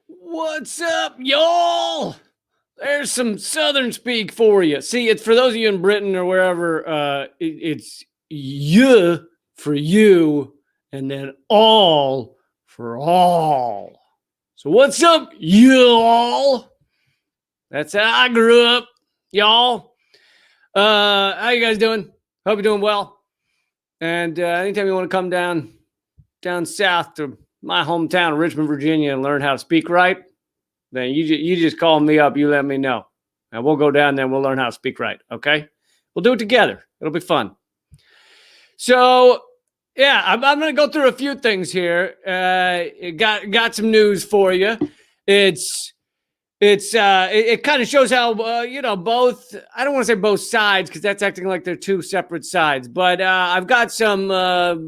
What's up, y'all? There's some Southern speak for you. See, it's for those of you in Britain or wherever, it's you for you, and then all for all. So what's up, y'all? That's how I grew up, y'all. How you guys doing? Hope you're doing well. And anytime you want to come down south to my hometown, Richmond, Virginia, and learn how to speak right, then you just call me up. You let me know. And we'll go down there and we'll learn how to speak right, okay? We'll do it together. It'll be fun. So, yeah, I'm going to go through a few things here. Got some news for you. It kind of shows how, both, I don't want to say both sides because that's acting like they're two separate sides. But I've got some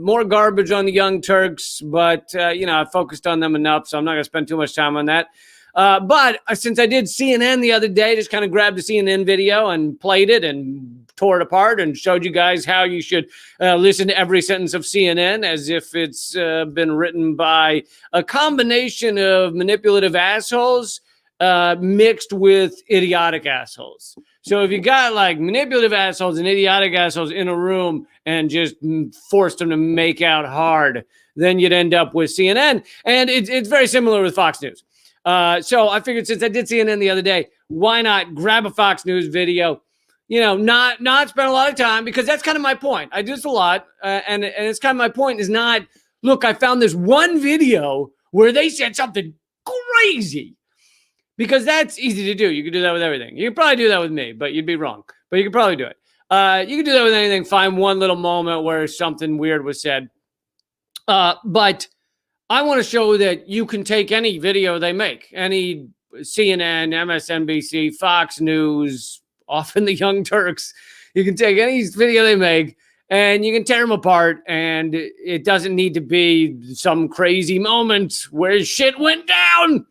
more garbage on the Young Turks, but, I've focused on them enough, so I'm not going to spend too much time on that. But since I did CNN the other day, just kind of grabbed the CNN video and played it and tore it apart and showed you guys how you should listen to every sentence of CNN as if it's been written by a combination of manipulative assholes mixed with idiotic assholes. So if you got like manipulative assholes and idiotic assholes in a room and just forced them to make out hard, then you'd end up with CNN. And it's very similar with Fox News. So I figured since I did CNN the other day, why not grab a Fox News video, not spend a lot of time, because that's kind of my point. I do this a lot. And it's kind of my point is not, look, I found this one video where they said something crazy, because that's easy to do. You can do that with everything. You can probably do that with me, but you'd be wrong. But you can probably do it. You can do that with anything. Find one little moment where something weird was said. But I want to show that you can take any video they make, any CNN, MSNBC, Fox News, often the Young Turks. You can take any video they make and you can tear them apart, and it doesn't need to be some crazy moment where shit went down.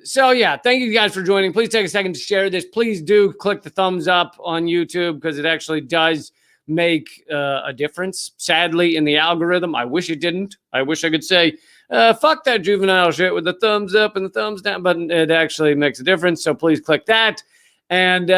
So yeah, thank you guys for joining. Please take a second to share this. Please do click the thumbs up on YouTube because it actually does make a difference, sadly, in the algorithm. I wish it didn't. I wish I could say, fuck that juvenile shit with the thumbs up and the thumbs down, but it actually makes a difference. So please click that. And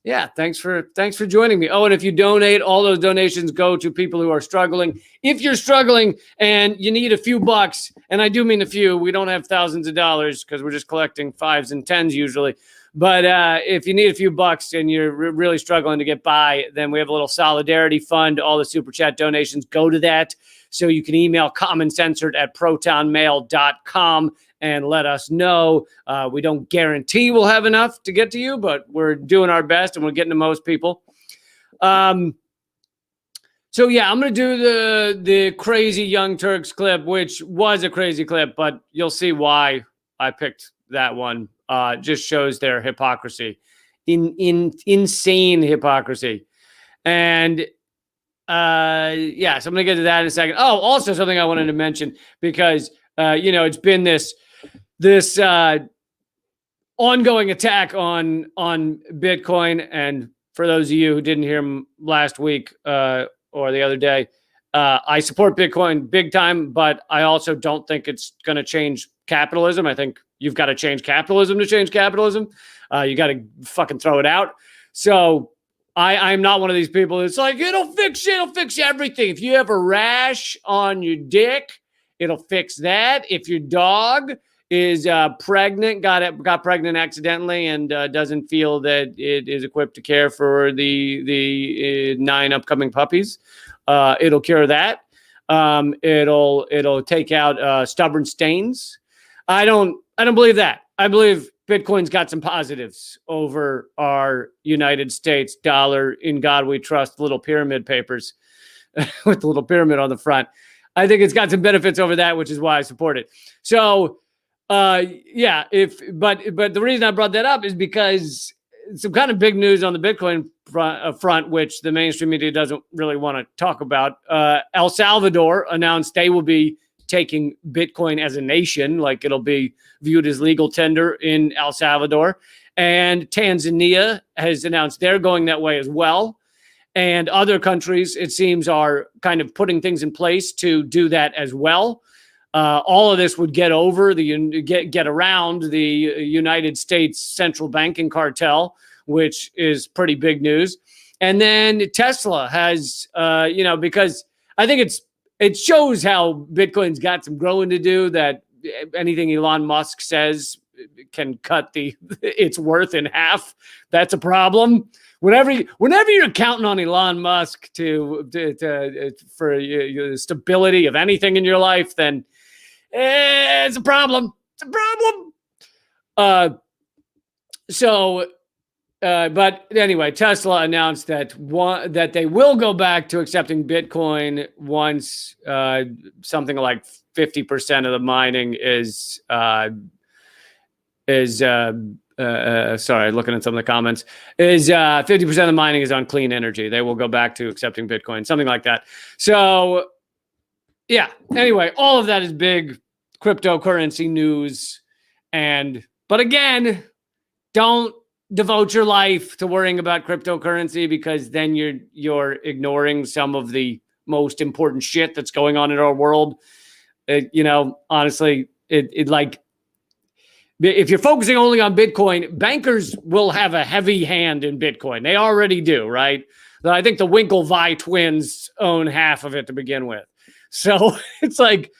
yeah, thanks for joining me. Oh, and if you donate, all those donations go to people who are struggling. If you're struggling and you need a few bucks, and I do mean a few, we don't have thousands of dollars because we're just collecting 5s and 10s usually. But if you need a few bucks and you're really struggling to get by, then we have a little solidarity fund. All the super chat donations go to that. So you can email commoncensored@protonmail.com and let us know. We don't guarantee we'll have enough to get to you, but we're doing our best and we're getting to most people. So yeah, I'm going to do the crazy Young Turks clip, which was a crazy clip, but you'll see why I picked that one. Just shows their hypocrisy, insane hypocrisy. And yeah, so I'm going to get to that in a second. Oh, also something I wanted to mention, because, it's been this ongoing attack on Bitcoin. And for those of you who didn't hear him last week or the other day, I support Bitcoin big time, but I also don't think it's going to change capitalism. I think you've got to change capitalism to change capitalism. You got to fucking throw it out. So I'm not one of these people that's like, it'll fix everything. If you have a rash on your dick, it'll fix that. If your dog is pregnant, got pregnant accidentally and doesn't feel that it is equipped to care for the 9 upcoming puppies, it'll cure that. It'll take out stubborn stains. I don't believe that. I believe Bitcoin's got some positives over our United States dollar. In God we trust little pyramid papers with the little pyramid on the front. I think it's got some benefits over that, which is why I support it. So, yeah, but the reason I brought that up is because some kind of big news on the Bitcoin front, which the mainstream media doesn't really want to talk about. El Salvador announced they will be taking Bitcoin as a nation, like it'll be viewed as legal tender in El Salvador. And Tanzania has announced they're going that way as well. And other countries, it seems, are kind of putting things in place to do that as well. all of this would get over get around the United States central banking cartel, which is pretty big news. And then Tesla has, because I think it shows how Bitcoin's got some growing to do, that anything Elon Musk says can cut its worth in half. That's a problem. Whenever you're counting on Elon Musk for the stability of anything in your life, then it's a problem. It's a problem. But anyway, Tesla announced that they will go back to accepting Bitcoin once something like 50% of the mining sorry, looking at some of the comments, is 50% of the mining is on clean energy. They will go back to accepting Bitcoin, something like that. So yeah, anyway, all of that is big cryptocurrency news. But again, don't devote your life to worrying about cryptocurrency, because then you're ignoring some of the most important shit that's going on in our world. Honestly, if you're focusing only on Bitcoin, bankers will have a heavy hand in Bitcoin. They already do, right? I think the Winklevi twins own half of it to begin with. So it's like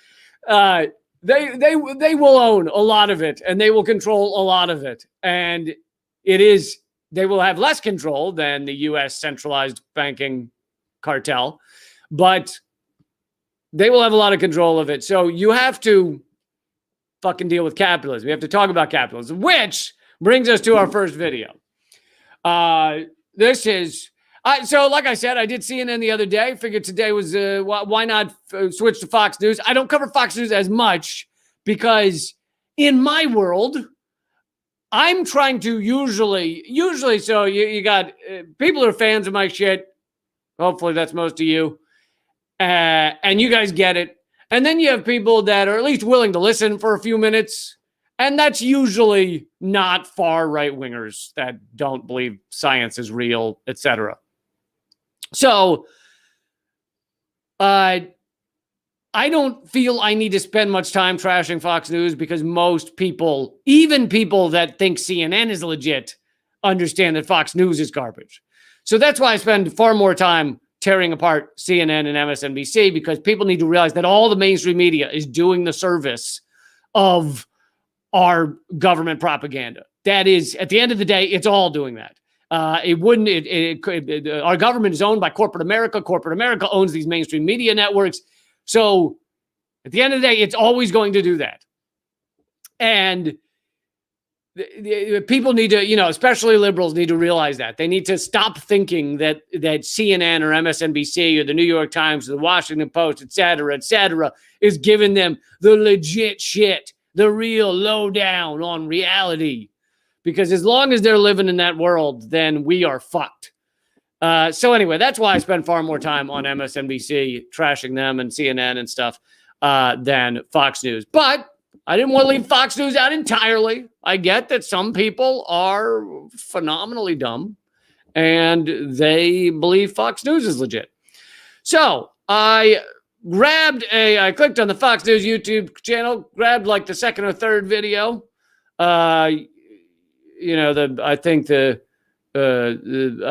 they will own a lot of it, and they will control a lot of it. And they will have less control than the U.S. centralized banking cartel, but they will have a lot of control of it. So you have to fucking deal with capitalism. We have to talk about capitalism, which brings us to our first video. This is, so like I said, I did CNN the other day. Figured today was, why not switch to Fox News? I don't cover Fox News as much because in my world, I'm trying to usually, so you got people who are fans of my shit. Hopefully that's most of you. And you guys get it. And then you have people that are at least willing to listen for a few minutes. And that's usually not far right wingers that don't believe science is real, etc. So I don't feel I need to spend much time trashing Fox News, because most people, even people that think CNN is legit, understand that Fox News is garbage. So that's why I spend far more time tearing apart CNN and MSNBC, because people need to realize that all the mainstream media is doing the service of our government propaganda. That is, at the end of the day, it's all doing that. Our government is owned by corporate America. Corporate America owns these mainstream media networks. So at the end of the day, it's always going to do that. And people need to, especially liberals need to realize that. They need to stop thinking that CNN or MSNBC or the New York Times or the Washington Post, et cetera, is giving them the legit shit, the real lowdown on reality. Because as long as they're living in that world, then we are fucked. So anyway, that's why I spend far more time on MSNBC, trashing them, and CNN and stuff than Fox News. But I didn't want to leave Fox News out entirely. I get that some people are phenomenally dumb and they believe Fox News is legit. So I clicked on the Fox News YouTube channel, grabbed like the second or third video. I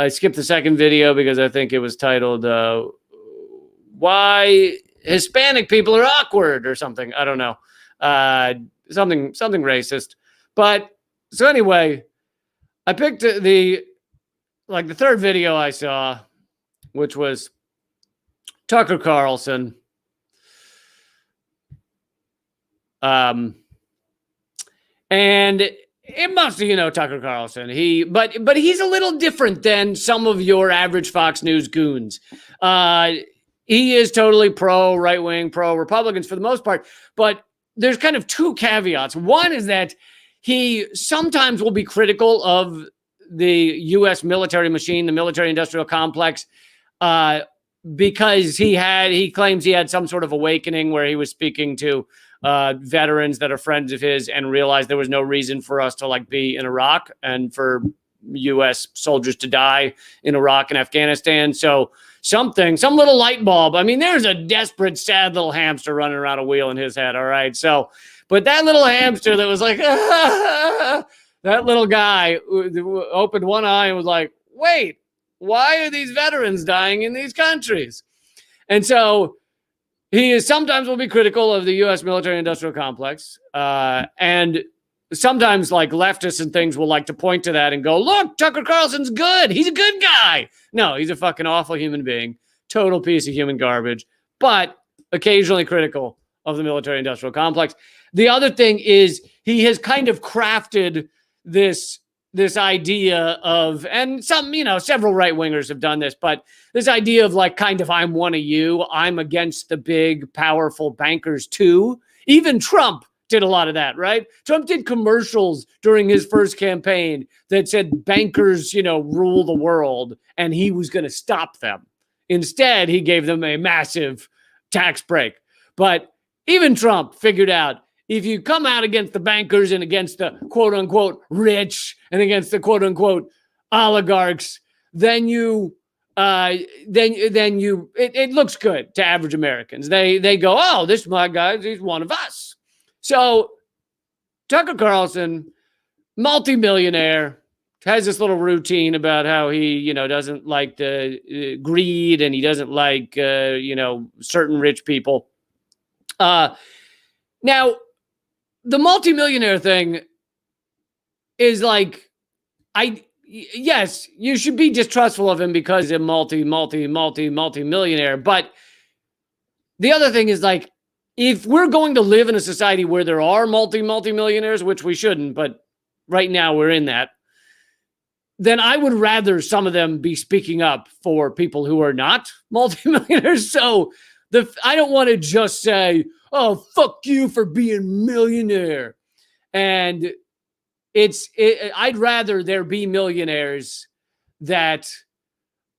skipped the second video because I think it was titled "Why Hispanic People Are Awkward" or something. I don't know. Something racist. But so anyway, I picked the third video I saw, which was Tucker Carlson. And it must be, Tucker Carlson. But he's a little different than some of your average Fox News goons. He is totally pro right wing, pro Republicans for the most part, but there's kind of two caveats. One is that he sometimes will be critical of the U.S. military machine, the military industrial complex, because he claims he had some sort of awakening where he was speaking to veterans that are friends of his and realized there was no reason for us to be in Iraq and for U.S. soldiers to die in Iraq and Afghanistan. So something, some little light bulb. I mean, there's a desperate, sad little hamster running around a wheel in his head. All right. So, but that little hamster that was like, that little guy opened one eye and was like, wait, why are these veterans dying in these countries? And so he is sometimes will be critical of the U.S. military-industrial complex, and sometimes like leftists and things will like to point to that and go, look, Tucker Carlson's good. He's a good guy. No, he's a fucking awful human being, total piece of human garbage, but occasionally critical of the military-industrial complex. The other thing is he has kind of crafted this idea of, and some, several right-wingers have done this, but this idea of like kind of I'm one of you, I'm against the big, powerful bankers too. Even Trump did a lot of that, right? Trump did commercials during his first campaign that said bankers, rule the world, and he was going to stop them. Instead, he gave them a massive tax break. But even Trump figured out, if you come out against the bankers and against the quote unquote rich and against the quote unquote oligarchs, then it looks good to average Americans. They go, oh, this my guy, he's one of us. So Tucker Carlson, multimillionaire, has this little routine about how he, doesn't like the greed and he doesn't like, certain rich people. Now, the multimillionaire thing is like, yes, you should be distrustful of him because he's a multi-millionaire. But the other thing is like, if we're going to live in a society where there are multi-millionaires, which we shouldn't, but right now we're in that, then I would rather some of them be speaking up for people who are not multimillionaires. So I don't want to just say, oh, fuck you for being millionaire. And I'd rather there be millionaires that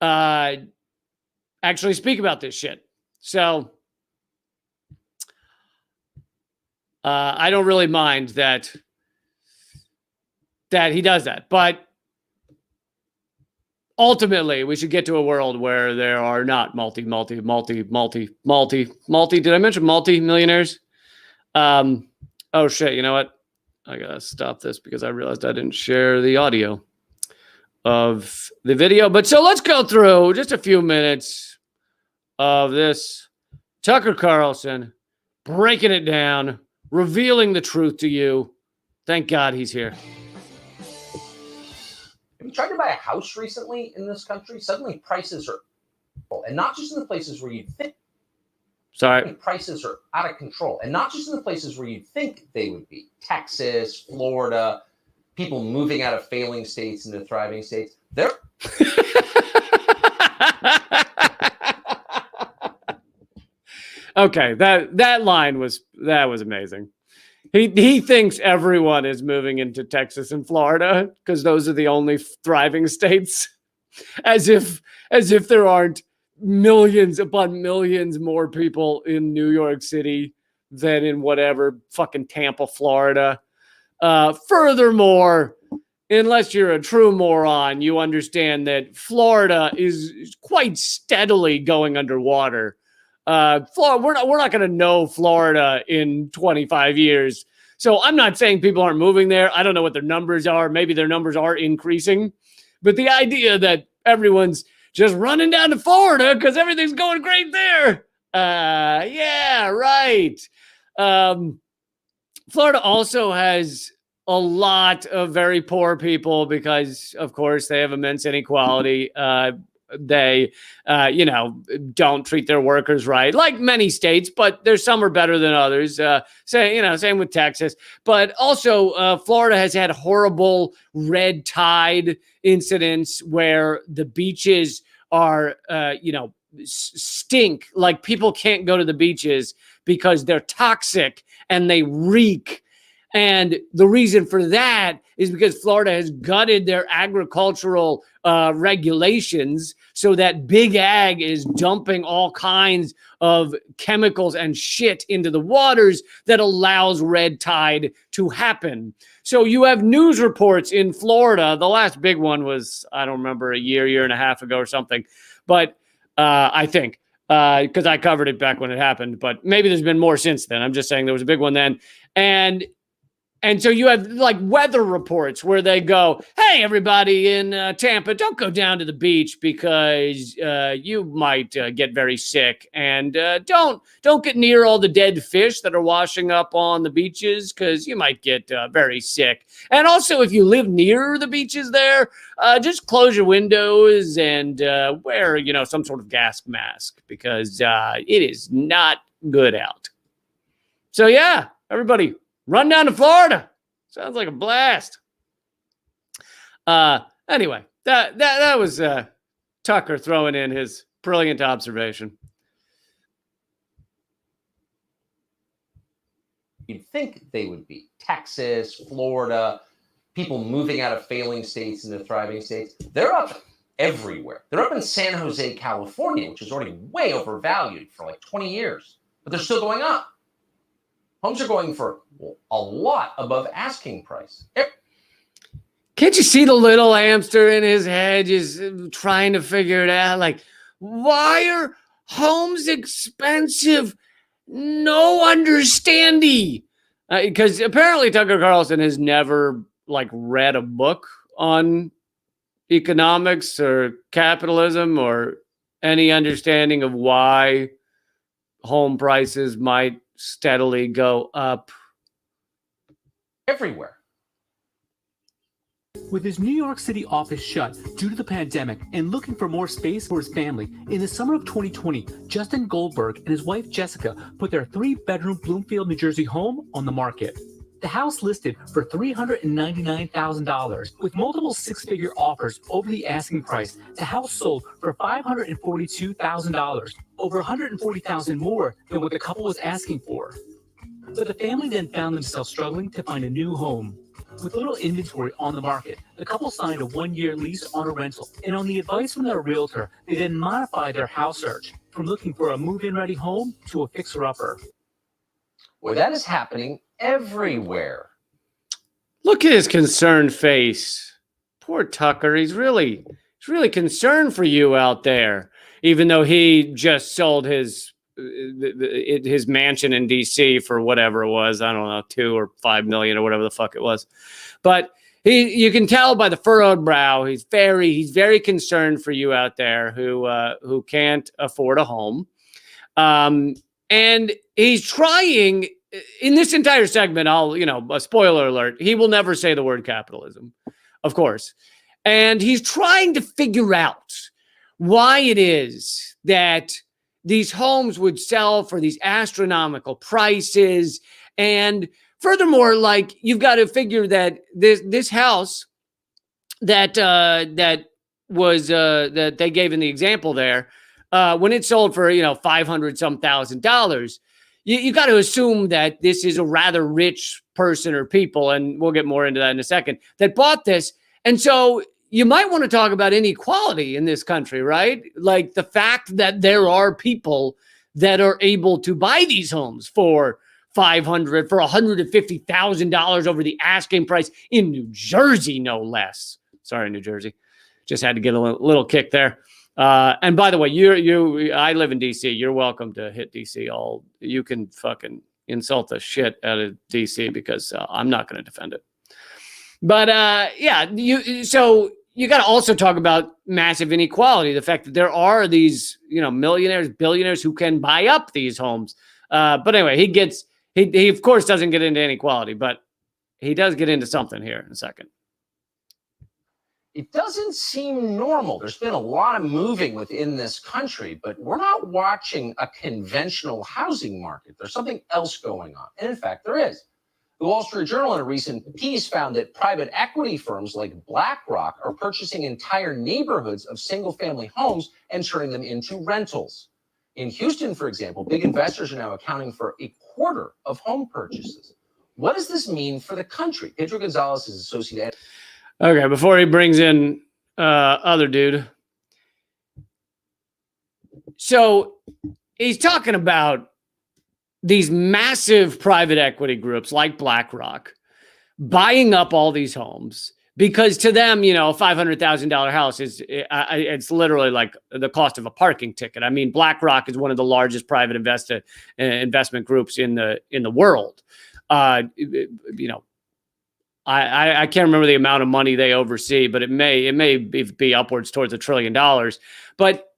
actually speak about this shit. So I don't really mind that he does that. But ultimately, we should get to a world where there are not multi. Did I mention multi-millionaires? Oh shit, you know what? I gotta stop this because I realized I didn't share the audio of the video. But so let's go through just a few minutes of this Tucker Carlson breaking it down, revealing the truth to you. Thank God he's here. Have you tried to buy a house recently in this country? Suddenly prices are, and not just in the places where you'd think. Sorry. Prices are out of control, and not just in the places where you'd think they would be. Texas, Florida, people moving out of failing states into thriving states. They're okay. That line was amazing. He thinks everyone is moving into Texas and Florida because those are the only thriving states, as if there aren't millions upon millions more people in New York City than in whatever fucking Tampa, Florida. Furthermore, unless you're a true moron, you understand that Florida is quite steadily going underwater. Florida, we're not going to know Florida in 25 years. So I'm not saying people aren't moving there. I don't know what their numbers are. Maybe their numbers are increasing. But the idea that everyone's just running down to Florida because everything's going great there. Yeah, right. Florida also has a lot of very poor people because, of course, they have immense inequality. They, don't treat their workers right, like many states, but there's some are better than others. Same with Texas. But also, Florida has had horrible red tide incidents where the beaches are, stink. Like people can't go to the beaches because they're toxic and they reek. And the reason for that is because Florida has gutted their agricultural regulations so that big ag is dumping all kinds of chemicals and shit into the waters that allows red tide to happen. So you have news reports in Florida. The last big one was, I don't remember, a year and a half ago or something. But I think, because I covered it back when it happened, but maybe there's been more since then. I'm just saying there was a big one then. And so you have like weather reports where they go, hey, everybody in Tampa, don't go down to the beach because you might get very sick. And don't get near all the dead fish that are washing up on the beaches because you might get very sick. And also, if you live near the beaches there, just close your windows and wear, some sort of gas mask because it is not good out. So, yeah, everybody. Run down to Florida. Sounds like a blast. Anyway, that was Tucker throwing in his brilliant observation. You'd think they would be. Texas, Florida, people moving out of failing states into thriving states. They're up everywhere. They're up in San Jose, California, which is already way overvalued for like 20 years, but they're still going up. Homes are going for a lot above asking price. Can't you see the little hamster in his head just trying to figure it out? Like, why are homes expensive? No understanding. Because apparently Tucker Carlson has never read a book on economics or capitalism or any understanding of why home prices might steadily go up everywhere. With his New York City office shut due to the pandemic and looking for more space for his family, in the summer of 2020, Justin Goldberg and his wife Jessica put their 3-bedroom Bloomfield, New Jersey home on the market. The house listed for $399,000 with multiple 6-figure offers over the asking price. The house sold for $542,000, over $140,000 more than what the couple was asking for. But the family then found themselves struggling to find a new home. With little inventory on the market, the couple signed a 1-year lease on a rental, and on the advice from their realtor, they then modified their house search from looking for a move-in ready home to a fixer-upper. Well, that is happening everywhere. Look at his concerned face. Poor Tucker. He's really concerned for you out there, even though he just sold his mansion in DC for whatever it was. I don't know, 2 or 5 million or whatever the fuck it was. But you can tell by the furrowed brow, he's very concerned for you out there who can't afford a home. And he's trying in this entire segment, a spoiler alert, he will never say the word capitalism, of course. And he's trying to figure out why it is that these homes would sell for these astronomical prices. And furthermore, you've got to figure that this house that they gave in the example there, when it sold for, $500,000, you got to assume that this is a rather rich person or people, and we'll get more into that in a second, that bought this. And so you might want to talk about inequality in this country, right? Like the fact that there are people that are able to buy these homes for $500,000, for $150,000 over the asking price in New Jersey, no less. Sorry, New Jersey. Just had to get a little kick there. And by the way, I live in DC. You're welcome to hit DC. You can fucking insult the shit out of DC because I'm not going to defend it. But so you got to also talk about massive inequality. The fact that there are these, millionaires, billionaires who can buy up these homes. But anyway, he of course doesn't get into inequality, but he does get into something here in a second. It doesn't seem normal. There's been a lot of moving within this country, but we're not watching a conventional housing market. There's something else going on. And in fact, there is. The Wall Street Journal in a recent piece found that private equity firms like BlackRock are purchasing entire neighborhoods of single-family homes and turning them into rentals. In Houston, for example, big investors are now accounting for a quarter of home purchases. What does this mean for the country? Pedro Gonzalez is associate editor. Okay, before he brings in other dude. So he's talking about these massive private equity groups like BlackRock buying up all these homes. Because to them, you know, a $500,000 house is, it's literally like the cost of a parking ticket. I mean, BlackRock is one of the largest private investment groups in the world. You know, I can't remember the amount of money they oversee, but it may be upwards towards $1 trillion. But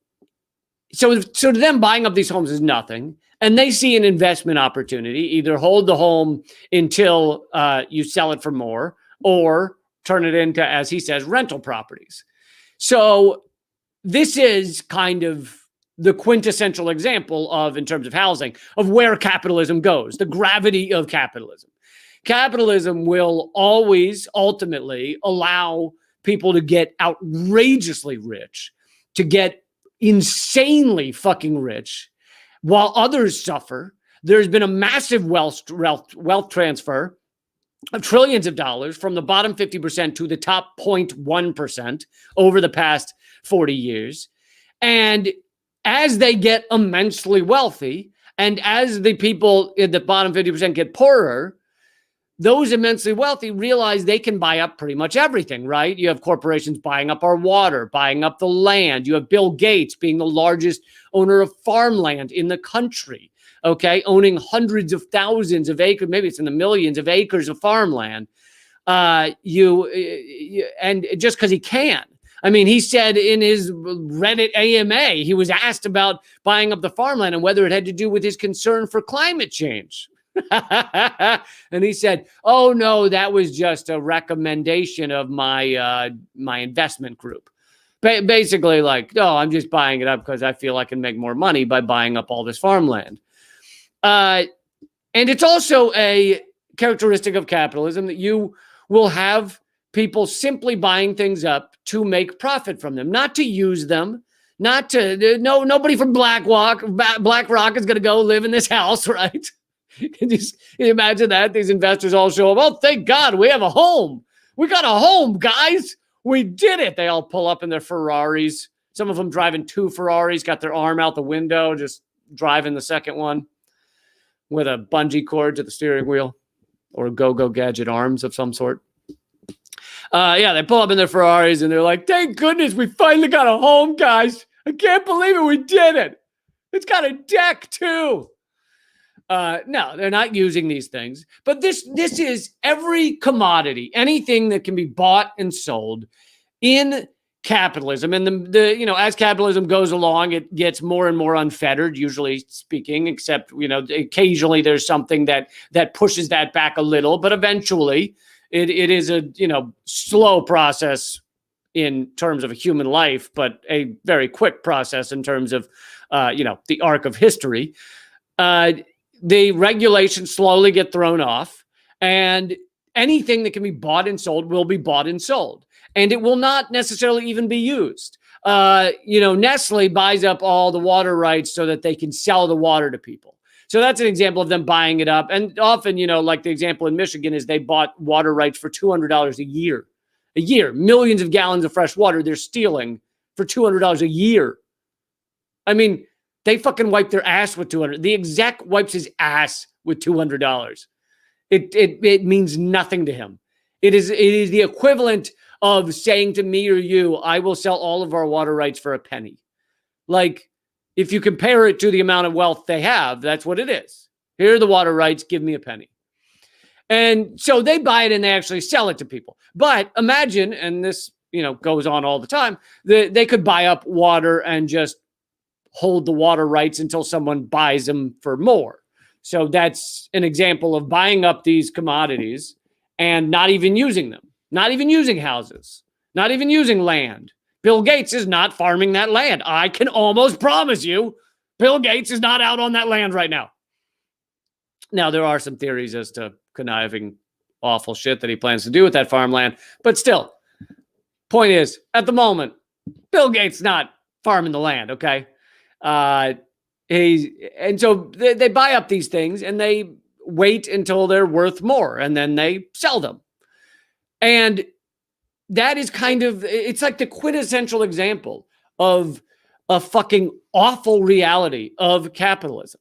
so to them, buying up these homes is nothing. And they see an investment opportunity, either hold the home until you sell it for more, or turn it into, as he says, rental properties. So this is kind of the quintessential example of, in terms of housing, of where capitalism goes, the gravity of capitalism. Capitalism will always ultimately allow people to get outrageously rich, to get insanely fucking rich, while others suffer. There's been a massive wealth transfer of trillions of dollars from the bottom 50% to the top 0.1% over the past 40 years. And as they get immensely wealthy, and as the people in the bottom 50% get poorer, those immensely wealthy realize they can buy up pretty much everything, right? You have corporations buying up our water, buying up the land. You have Bill Gates being the largest owner of farmland in the country, okay? Owning hundreds of thousands of acres, maybe it's in the millions of acres of farmland. And just because he can. I mean, he said in his Reddit AMA, he was asked about buying up the farmland and whether it had to do with his concern for climate change. And he said, "Oh no, that was just a recommendation of my my investment group." Basically, like, no, I'm just buying it up because I feel I can make more money by buying up all this farmland. And it's also a characteristic of capitalism that you will have people simply buying things up to make profit from them, not to use them, not to. Nobody from BlackRock is going to go live in this house, right? Can you imagine that? These investors all show up. Oh, thank God we have a home. We got a home, guys. We did it. They all pull up in their Ferraris. Some of them driving 2 Ferraris, got their arm out the window, just driving the second one with a bungee cord to the steering wheel or go-go gadget arms of some sort. Yeah, they pull up in their Ferraris and they're like, thank goodness we finally got a home, guys. I can't believe it. We did it. It's got a deck too. No, they're not using these things. But this is every commodity, anything that can be bought and sold in capitalism. And the you know, as capitalism goes along, it gets more and more unfettered, usually speaking, except, you know, occasionally there's something that pushes that back a little, but eventually it is a, you know, slow process in terms of a human life, but a very quick process in terms of, you know, the arc of history. The regulations slowly get thrown off, and anything that can be bought and sold will be bought and sold, and it will not necessarily even be used. You know, Nestle buys up all the water rights so that they can sell the water to people. So that's an example of them buying it up. And often, you know, like the example in Michigan is they bought water rights for $200 a year. Millions of gallons of fresh water they're stealing for $200 a year. I mean, they fucking wipe their ass with $200. The exec wipes his ass with $200. It means nothing to him. It is the equivalent of saying to me or you, I will sell all of our water rights for a penny. Like, if you compare it to the amount of wealth they have, that's what it is. Here are the water rights, give me a penny. And so they buy it and they actually sell it to people. But imagine, and this, you know, goes on all the time, they could buy up water and just hold the water rights until someone buys them for more. So that's an example of buying up these commodities and not even using them, not even using houses, not even using land. Bill Gates is not farming that land. I can almost promise you, Bill Gates is not out on that land right now. Now, there are some theories as to conniving awful shit that he plans to do with that farmland, but still, point is, at the moment, Bill Gates not farming the land, okay? And so they buy up these things and they wait until they're worth more and then they sell them. And that is kind of, it's like the quintessential example of a fucking awful reality of capitalism.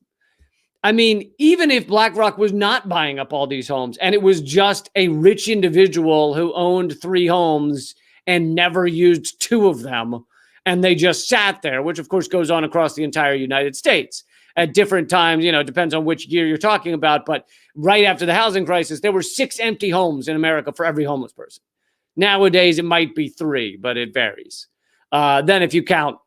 I mean, even if BlackRock was not buying up all these homes and it was just a rich individual who owned 3 homes and never used 2 of them, and they just sat there, which of course goes on across the entire United States at different times, it depends on which year you're talking about. But right after the housing crisis, there were 6 empty homes in America for every homeless person. Nowadays, it might be 3, but it varies. Then if you count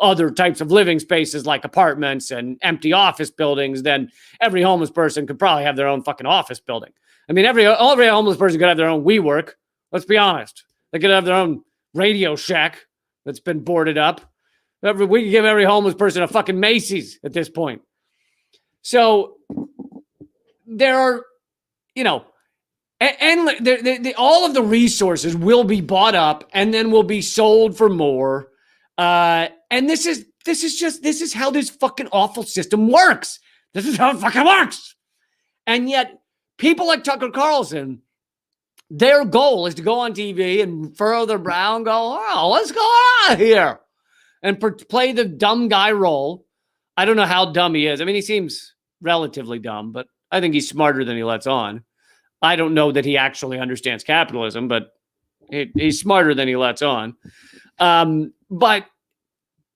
other types of living spaces like apartments and empty office buildings, then every homeless person could probably have their own fucking office building. I mean, every homeless person could have their own WeWork. Let's be honest. They could have their own Radio Shack that's been boarded up. We could give every homeless person a fucking Macy's at this point. So there are, and all of the resources will be bought up and then will be sold for more. And this is how this fucking awful system works. This is how it fucking works. And yet people like Tucker Carlson, their goal is to go on TV and furrow their brow and go, oh, what's going on here? And play the dumb guy role. I don't know how dumb he is. I mean, he seems relatively dumb, but I think he's smarter than he lets on. I don't know that he actually understands capitalism, but he's smarter than he lets on. But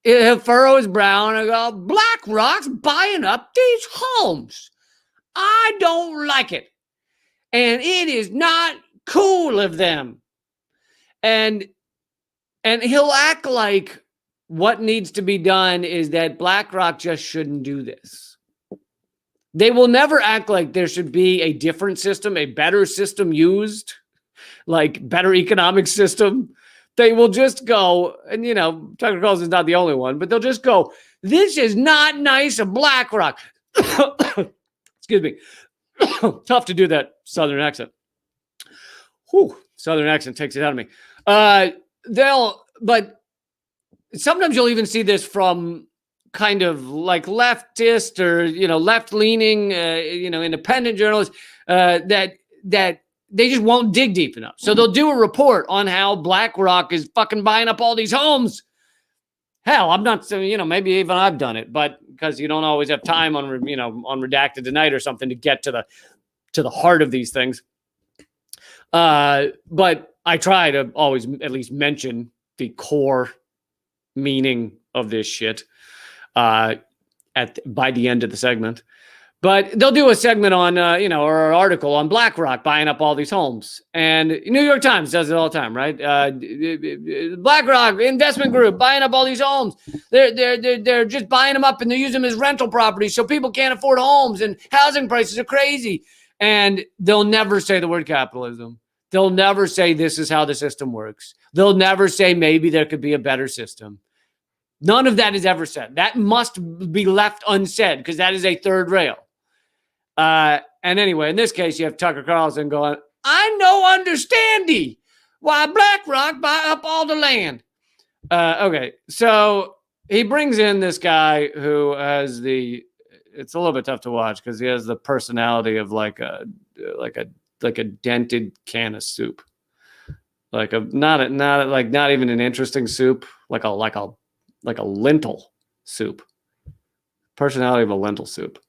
he'll furrow his brow and go, BlackRock's buying up these homes. I don't like it. And it is not cool of them. And he'll act like what needs to be done is that BlackRock just shouldn't do this. They will never act like there should be a different system, a better system used, like better economic system. They will just go, and Tucker Carlson is not the only one, but they'll just go, this is not nice of BlackRock. Excuse me. Tough to do that Southern accent. Whew, Southern accent takes it out of me. But sometimes you'll even see this from kind of like leftist or, left-leaning, independent journalists that they just won't dig deep enough. So they'll do a report on how BlackRock is fucking buying up all these homes. Hell, I'm not, maybe even I've done it, but because you don't always have time on Redacted Tonight or something to get to the heart of these things. But I try to always at least mention the core meaning of this shit by the end of the segment. But they'll do a segment on, or an article on BlackRock buying up all these homes. And New York Times does it all the time, right? BlackRock investment group buying up all these homes. They're just buying them up and they use them as rental properties so people can't afford homes and housing prices are crazy. And they'll never say the word capitalism. They'll never say this is how the system works. They'll never say maybe there could be a better system. None of that is ever said. That must be left unsaid because that is a third rail. And anyway, in this case, you have Tucker Carlson going, I no understandy why BlackRock buy up all the land. Okay, so he brings in this guy who has it's a little bit tough to watch because he has the personality of like a dented can of soup. Not even an interesting soup, like a lentil soup. Personality of a lentil soup.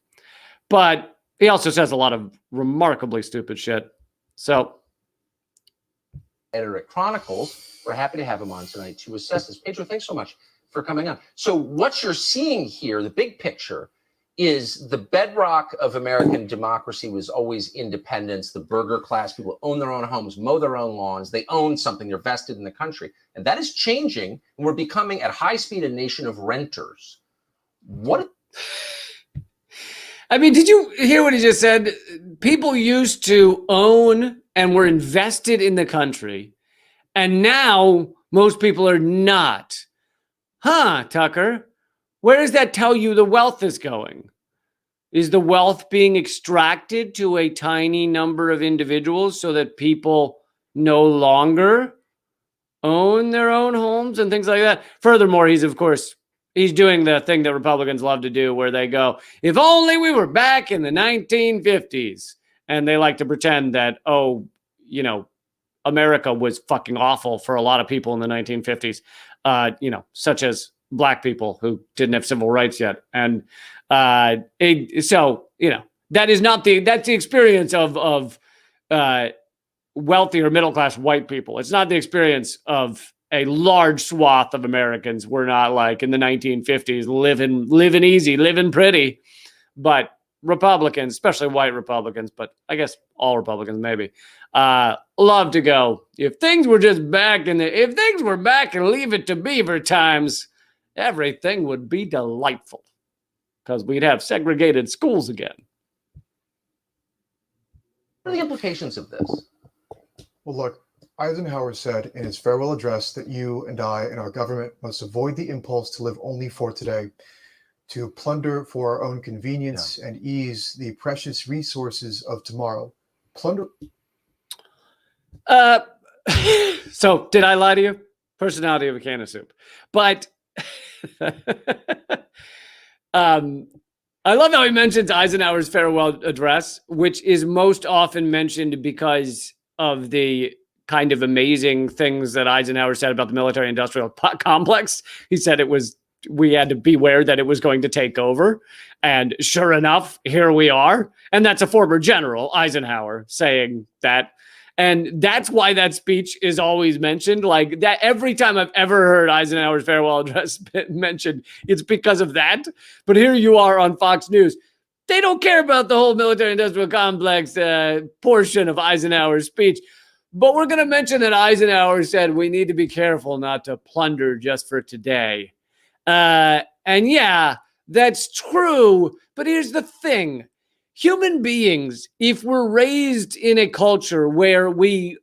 But he also says a lot of remarkably stupid shit. So, editor at Chronicles, we're happy to have him on tonight to assess this. Pedro, thanks so much for coming on. So what you're seeing here, the big picture, is the bedrock of American democracy was always independence. The burger class, people own their own homes, mow their own lawns. They own something. They're vested in the country. And that is changing. And we're becoming, at high speed, a nation of renters. I mean, did you hear what he just said? People used to own and were invested in the country. And now most people are not. Huh, Tucker? Where does that tell you the wealth is going? Is the wealth being extracted to a tiny number of individuals so that people no longer own their own homes and things like that? Furthermore, he's doing the thing that Republicans love to do where they go, if only we were back in the 1950s. And they like to pretend that, America was fucking awful for a lot of people in the 1950s, such as black people who didn't have civil rights yet. And so, that is not that's the experience of wealthy or middle-class white people. It's not the experience of a large swath of Americans. We're not like in the 1950s, living easy, living pretty. But Republicans, especially white Republicans, but I guess all Republicans maybe, love to go, if things were back and leave it to beaver times, everything would be delightful because we'd have segregated schools again. What are the implications of this? Well, look, Eisenhower said in his farewell address that you and I and our government must avoid the impulse to live only for today, to plunder for our own convenience and ease the precious resources of tomorrow. Plunder. So did I lie to you? Personality of a can of soup. But I love how he mentions Eisenhower's farewell address, which is most often mentioned because of the kind of amazing things that Eisenhower said about the military-industrial complex. He said we had to beware that it was going to take over. And sure enough, here we are. And that's a former general, Eisenhower, saying that. And that's why that speech is always mentioned. Like that, every time I've ever heard Eisenhower's farewell address mentioned, it's because of that. But here you are on Fox News. They don't care about the whole military-industrial complex portion of Eisenhower's speech. But we're going to mention that Eisenhower said we need to be careful not to plunder just for today. And yeah, that's true. But here's the thing. Human beings, if we're raised in a culture where we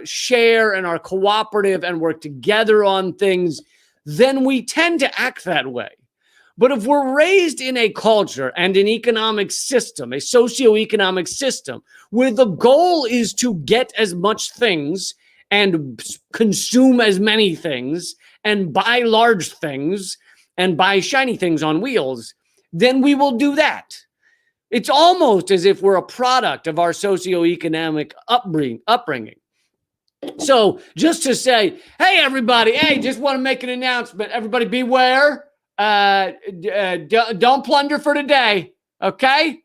share and are cooperative and work together on things, then we tend to act that way. But if we're raised in a culture and an economic system, a socioeconomic system, where the goal is to get as much things and consume as many things and buy large things and buy shiny things on wheels, then we will do that. It's almost as if we're a product of our socioeconomic upbringing. So just to say, hey, everybody, just want to make an announcement. Everybody beware. Don't plunder for today. Okay?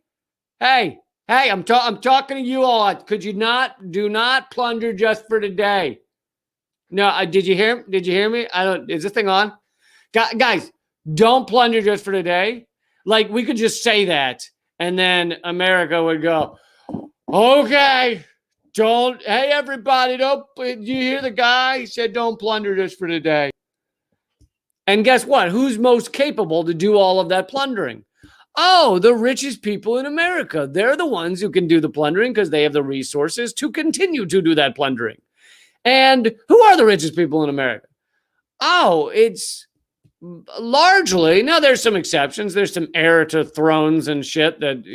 Hey, I'm talking to you all. Could you do not plunder just for today? No, did you hear me? Is this thing on? Guys, don't plunder just for today. Like we could just say that. And then America would go, okay, hey, everybody, did you hear the guy? He said, don't plunder just for today. And guess what? Who's most capable to do all of that plundering? Oh, the richest people in America. They're the ones who can do the plundering because they have the resources to continue to do that plundering. And who are the richest people in America? Oh, it's largely, now there's some exceptions. There's some heir to thrones and shit that,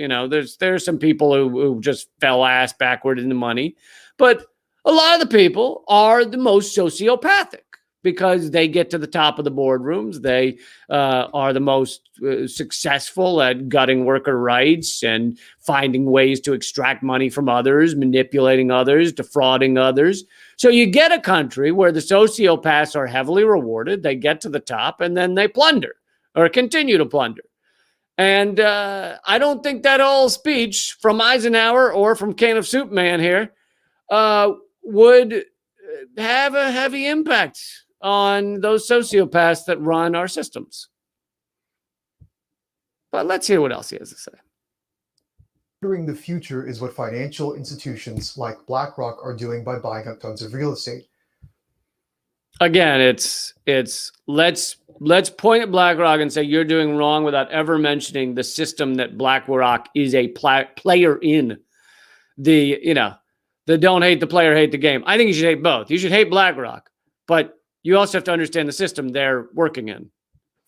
there's some people who just fell ass backward into money. But a lot of the people are the most sociopathic because they get to the top of the boardrooms. They are the most successful at gutting worker rights and finding ways to extract money from others, manipulating others, defrauding others. So you get a country where the sociopaths are heavily rewarded. They get to the top and then they plunder or continue to plunder. And I don't think that old speech from Eisenhower or from Can of Soup Man here would have a heavy impact on those sociopaths that run our systems. But let's hear what else he has to say. Plundering the future is what financial institutions like BlackRock are doing by buying up tons of real estate. Again, it's let's point at BlackRock and say you're doing wrong without ever mentioning the system that BlackRock is a player in. The don't hate the player, hate the game. I think you should hate both. You should hate BlackRock, but you also have to understand the system they're working in.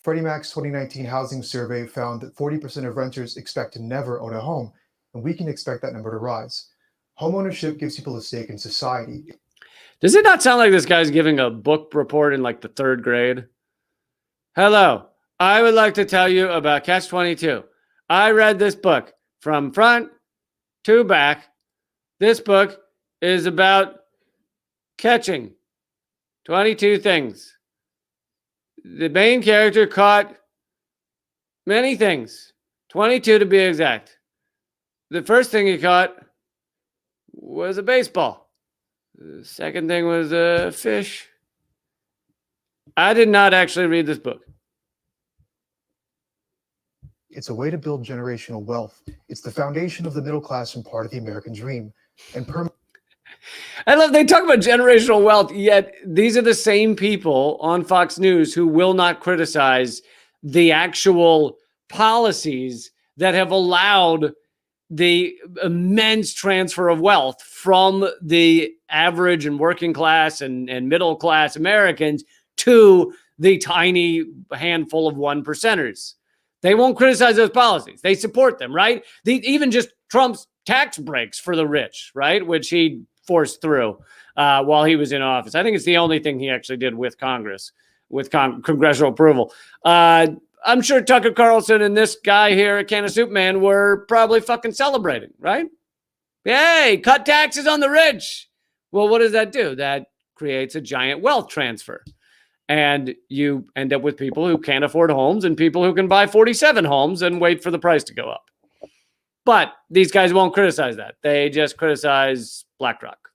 Freddie Mac's 2019 housing survey found that 40% of renters expect to never own a home, and we can expect that number to rise. Homeownership gives people a stake in society. Does it not sound like this guy's giving a book report in like the third grade? Hello, I would like to tell you about Catch-22. I read this book from front to back. This book is about catching 22 things. The main character caught many things, 22 to be exact. The first thing he caught was a baseball. The second thing was a fish. I did not actually read this book. It's a way to build generational wealth. It's the foundation of the middle class and part of the American dream. And I love they talk about generational wealth, yet these are the same people on Fox News who will not criticize the actual policies that have allowed the immense transfer of wealth from the average and working class and middle class Americans to the tiny handful of 1%ers. They won't criticize those policies. They support them, right? Even just Trump's tax breaks for the rich, right? Which he forced through while he was in office. I think it's the only thing he actually did with Congress, with congressional approval. I'm sure Tucker Carlson and this guy here at Can of Soup Man were probably fucking celebrating, right? Hey, cut taxes on the rich. Well, what does that do? That creates a giant wealth transfer. And you end up with people who can't afford homes and people who can buy 47 homes and wait for the price to go up. But these guys won't criticize that. They just criticize BlackRock.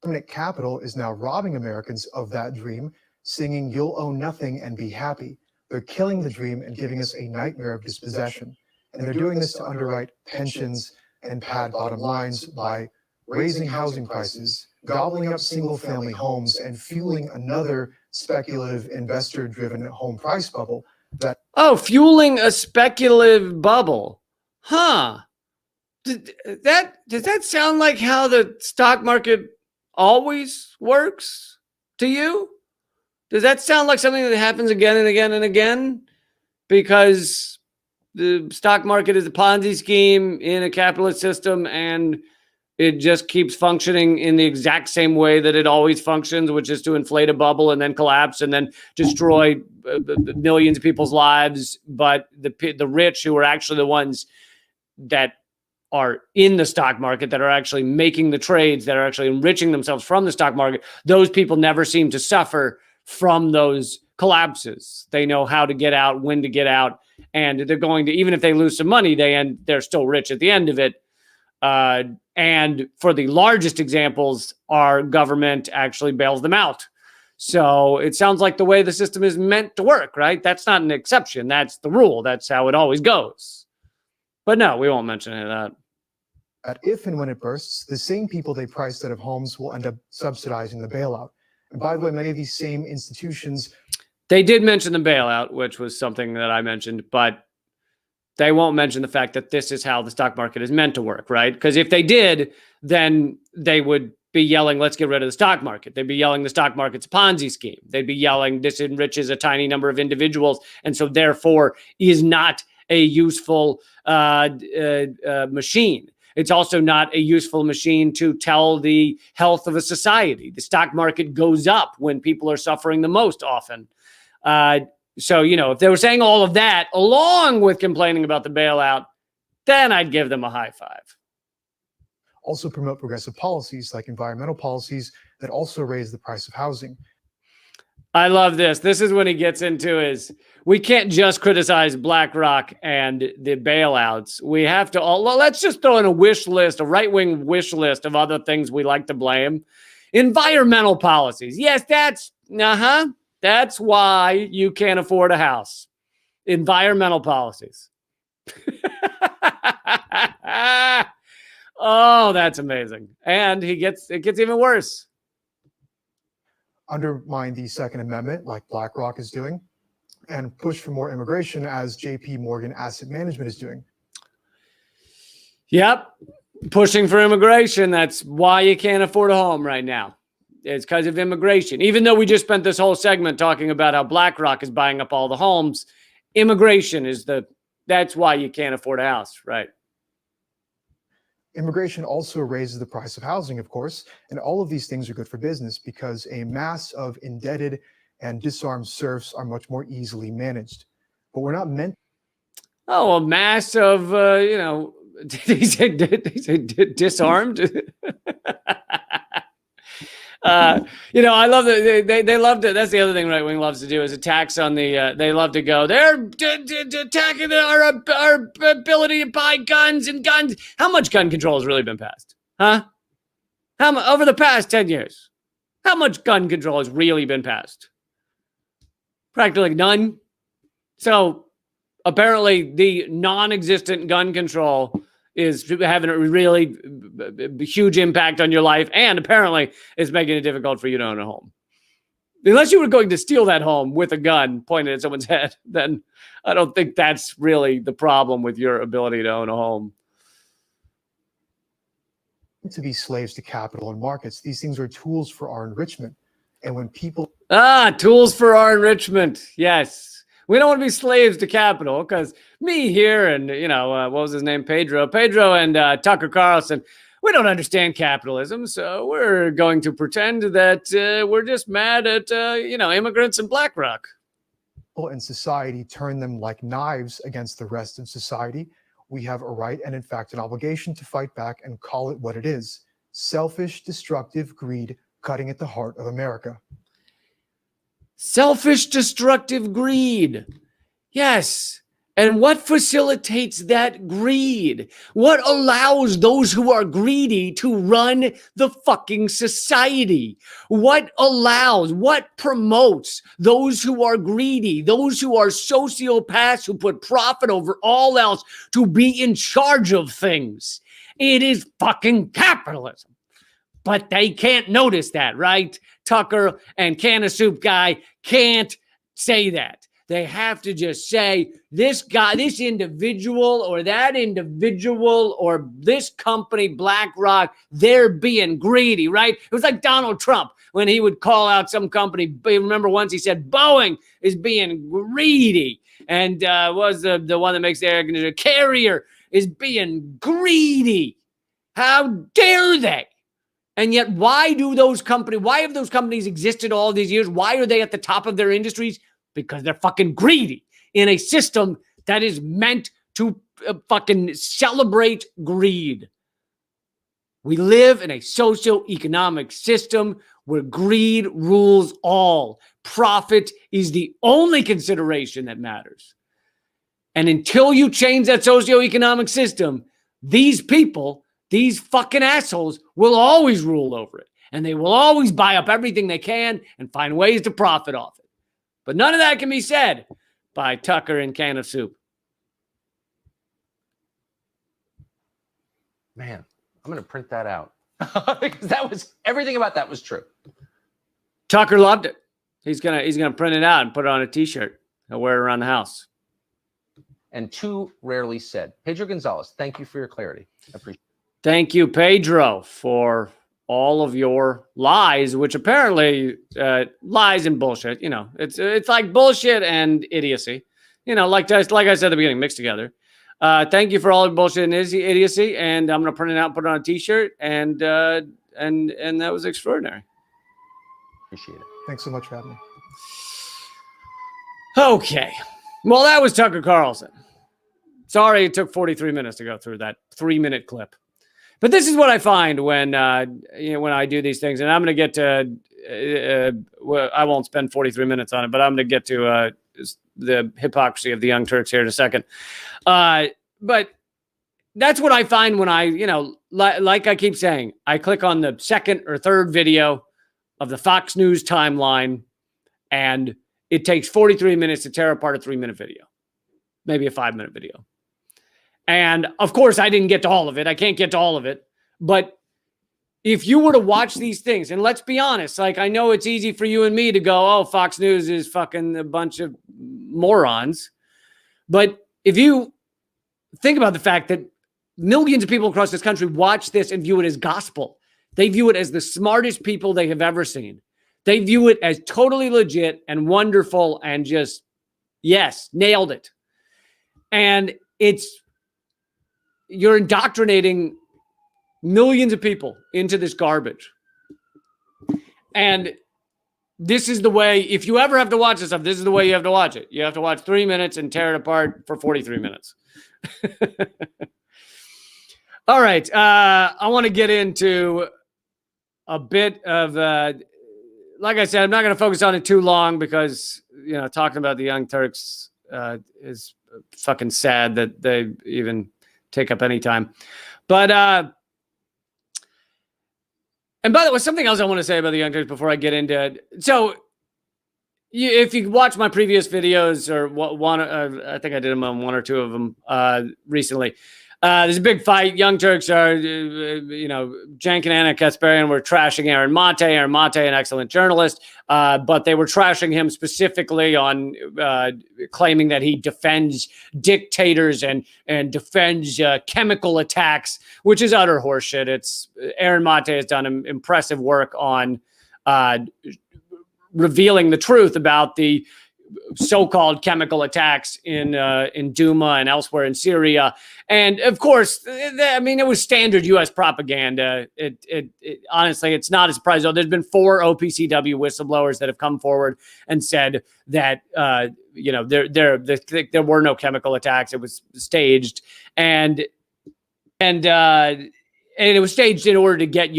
permanent capital is now robbing Americans of that dream, singing, "You'll own nothing and be happy." They're killing the dream and giving us a nightmare of dispossession. And they're doing this to underwrite pensions and pad bottom lines by raising housing prices, gobbling up single-family homes, and fueling another speculative investor-driven home price bubble that... Oh, fueling a speculative bubble. Huh. Does that sound like how the stock market always works to you? Does that sound like something that happens again and again and again? Because the stock market is a Ponzi scheme in a capitalist system, and it just keeps functioning in the exact same way that it always functions, which is to inflate a bubble and then collapse and then destroy millions of people's lives. But the rich, who are actually the ones that are in the stock market, that are actually making the trades, that are actually enriching themselves from the stock market, those people never seem to suffer from those collapses. They know how to get out, when to get out, and they're going to, even if they lose some money, they're still rich at the end of it. And for the largest examples, our government actually bails them out. So it sounds like the way the system is meant to work, right? That's not an exception. That's the rule. That's how it always goes. But no, we won't mention any of that. If and when it bursts, the same people they priced out of homes will end up subsidizing the bailout. And by the way, many of these same institutions... They did mention the bailout, which was something that I mentioned, but they won't mention the fact that this is how the stock market is meant to work, right? Because if they did, then they would be yelling, let's get rid of the stock market. They'd be yelling, the stock market's a Ponzi scheme. They'd be yelling, this enriches a tiny number of individuals, and so therefore is not a useful machine. It's also not a useful machine to tell the health of a society. The stock market goes up when people are suffering the most often. So, if they were saying all of that along with complaining about the bailout, then I'd give them a high five. Also promote progressive policies like environmental policies that also raise the price of housing. I love this. This is when he gets into his, we can't just criticize BlackRock and the bailouts. We have to let's just throw in a wish list, a right-wing wish list of other things we like to blame. Environmental policies. Yes, that's why you can't afford a house. Environmental policies. Oh, that's amazing. And it gets even worse. Undermine the Second Amendment like BlackRock is doing, and push for more immigration as JP Morgan Asset Management is doing. Yep. Pushing for immigration. That's why you can't afford a home right now. It's because of immigration. Even though we just spent this whole segment talking about how BlackRock is buying up all the homes, immigration is that's why you can't afford a house, right? Immigration also raises the price of housing, of course, and all of these things are good for business because a mass of indebted and disarmed serfs are much more easily managed. But we're not meant... Oh, a mass of, did he say disarmed? I love that they love to. That's the other thing right wing loves to do is attacks on the. They love to go. They're attacking our ability to buy guns and guns. How much gun control has really been passed? Huh? Over the past 10 years? How much gun control has really been passed? Practically none. So apparently, the non-existent gun control is having a really huge impact on your life, and apparently is making it difficult for you to own a home. Unless you were going to steal that home with a gun pointed at someone's head, then I don't think that's really the problem with your ability to own a home. To be slaves to capital and markets. These things are tools for our enrichment. And when people... Tools for our enrichment. Yes. We don't want to be slaves to capital because me here and, what was his name? Pedro and Tucker Carlson, we don't understand capitalism. So we're going to pretend that we're just mad at, immigrants in BlackRock. And society turn them like knives against the rest of society. We have a right and, in fact, an obligation to fight back and call it what it is. Selfish, destructive greed cutting at the heart of America. Selfish, destructive greed. Yes. And what facilitates that greed? What allows those who are greedy to run the fucking society? What promotes those who are greedy, those who are sociopaths who put profit over all else to be in charge of things? It is fucking capitalism. But they can't notice that, right? Tucker and Can of Soup guy can't say that. They have to just say this guy, this individual or that individual or this company, BlackRock, they're being greedy, right? It was like Donald Trump when he would call out some company. Remember once he said Boeing is being greedy, and was the one that makes the air conditioner, Carrier is being greedy. How dare they? And yet, why have those companies existed all these years? Why are they at the top of their industries? Because they're fucking greedy in a system that is meant to fucking celebrate greed. We live in a socioeconomic system where greed rules all. Profit is the only consideration that matters. And until you change that socioeconomic system, these people, these fucking assholes, will always rule over it. And they will always buy up everything they can and find ways to profit off it. But none of that can be said by Tucker and Can of Soup. Man, I'm going to print that out. Because everything about that was true. Tucker loved it. He's gonna print it out and put it on a t-shirt and wear it around the house. And too rarely said. Pedro Gonzalez, thank you for your clarity. I appreciate it. Thank you, Pedro, for all of your lies, which apparently lies and bullshit. It's like bullshit and idiocy. Like I said at the beginning, mixed together. Thank you for all the bullshit and idiocy, and I'm gonna print it out, and put it on a t-shirt, and that was extraordinary. Appreciate it. Thanks so much for having me. Okay, well, that was Tucker Carlson. Sorry it took 43 minutes to go through that 3-minute clip. But this is what I find when I do these things, and I'm going to get to. I won't spend 43 minutes on it, but I'm going to get to the hypocrisy of the Young Turks here in a second. But that's what I find when I, like I keep saying, I click on the second or third video of the Fox News timeline, and it takes 43 minutes to tear apart a 3-minute video, maybe a 5-minute video. And of course, I didn't get to all of it. I can't get to all of it. But if you were to watch these things, and let's be honest, like, I know it's easy for you and me to go, oh, Fox News is fucking a bunch of morons. But if you think about the fact that millions of people across this country watch this and view it as gospel, they view it as the smartest people they have ever seen. They view it as totally legit and wonderful and just, yes, nailed it. And you're indoctrinating millions of people into this garbage. And this is the way, if you ever have to watch this stuff, this is the way you have to watch it. You have to watch 3 minutes and tear it apart for 43 minutes. All right. I want to get into a bit of, like I said, I'm not going to focus on it too long because, talking about the Young Turks is fucking sad that they even take up any time. But, and by the way, something else I want to say about the Young Turks before I get into it. So, if you watch my previous videos, or one, I think I did them on one or two of them recently. There's a big fight. Young Turks are, Cenk and Anna Kasparian were trashing Aaron Mate. Aaron Mate, an excellent journalist, but they were trashing him specifically on claiming that he defends dictators and defends chemical attacks, which is utter horseshit. Aaron Mate has done impressive work on revealing the truth about the so-called chemical attacks in Duma and elsewhere in Syria. And of course, it was standard U.S. propaganda. Honestly, it's not a surprise. There's been 4 OPCW whistleblowers that have come forward and said that, there were no chemical attacks. It was staged. And it was staged in order to get